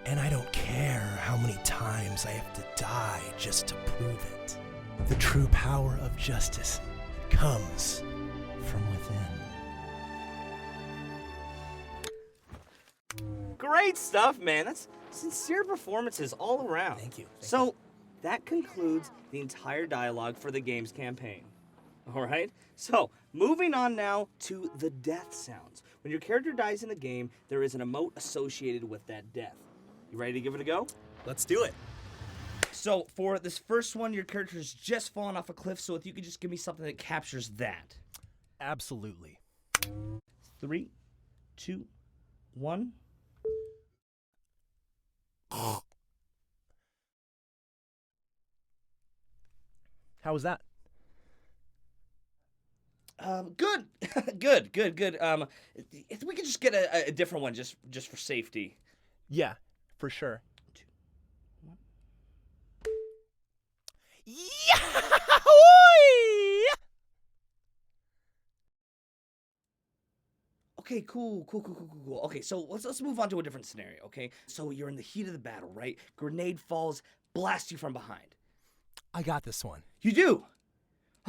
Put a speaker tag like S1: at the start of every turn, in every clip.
S1: And I don't care how many times I have to die just to prove it. The true power of justice comes from within.
S2: Great stuff, man. That's sincere performances all around.
S1: Thank you.
S2: So, that concludes the entire dialogue for the game's campaign. All right? So, moving on now to the death sounds. When your character dies in the game, there is an emote associated with that death. You ready to give it a go?
S1: Let's do it.
S2: So, for this first one, your character's just fallen off a cliff, so if you could just give me something that captures that.
S1: Absolutely.
S2: 3, 2, 1.
S1: How was that?
S2: Good. Good. If we could just get a different one just for safety.
S1: Yeah, for sure.
S2: 2, 1.
S1: Yahoo!
S2: Okay, cool. Okay, so let's move on to a different scenario, okay? So you're in the heat of the battle, right? Grenade falls, blasts you from behind.
S1: I got this one.
S2: You do?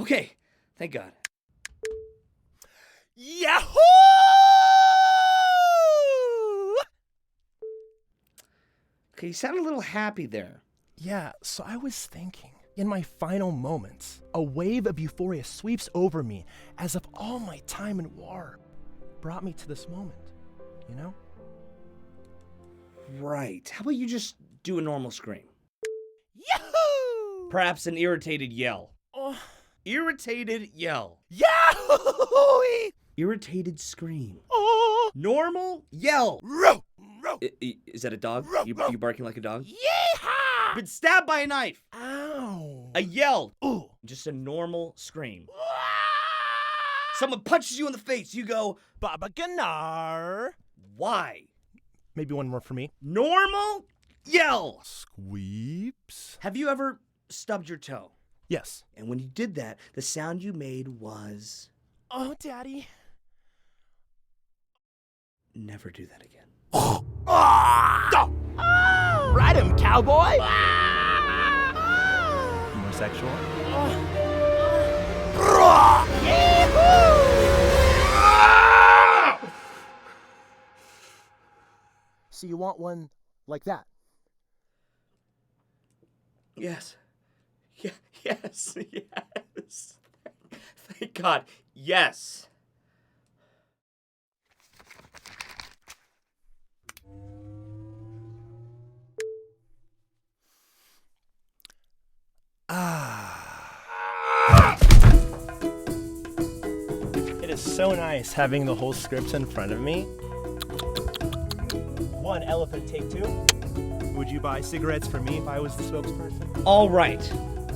S2: Okay, thank God.
S1: Yahoo!
S2: Okay, you sound a little happy there.
S1: Yeah, so I was thinking, in my final moments, a wave of euphoria sweeps over me as if all my time in war brought me to this moment, you know?
S2: Right. How about you just do a normal scream?
S1: Yahoo!
S2: Perhaps an irritated yell.
S1: Oh.
S2: Irritated yell.
S1: Yahoo!
S2: Irritated scream.
S1: Oh.
S2: Normal yell.
S1: Row, row.
S2: Is that a dog?
S1: Ruff,
S2: You
S1: ruff.
S2: barking like a dog?
S1: Yeehaw!
S2: Been stabbed by a knife.
S1: Ow.
S2: A yell.
S1: Ooh.
S2: Just a normal scream. Someone punches you in the face. You go,
S1: Baba Ganar.
S2: why?
S1: Maybe one more for me.
S2: Normal yell.
S1: Squeeps.
S2: Have you ever stubbed your toe?
S1: Yes.
S2: And when you did that, the sound you made was...
S1: Oh, Daddy.
S2: Never do that again.
S1: Ride him, cowboy! Homosexual? So you want one like that?
S2: Yes. Yes. Thank God. Yes.
S1: It is so nice having the whole script in front of me. One elephant, take 2. Would you buy cigarettes for me if I was the spokesperson?
S2: All right.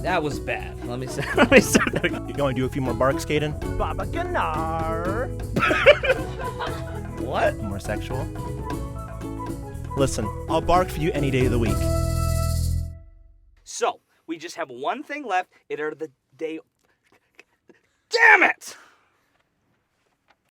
S2: That was bad. Let me start that again.
S1: You want to do a few more barks, Caden? Baba Ganar.
S2: What?
S1: Homosexual? Listen, I'll bark for you any day of the week.
S2: So, we just have one thing left. It are the day... Damn it!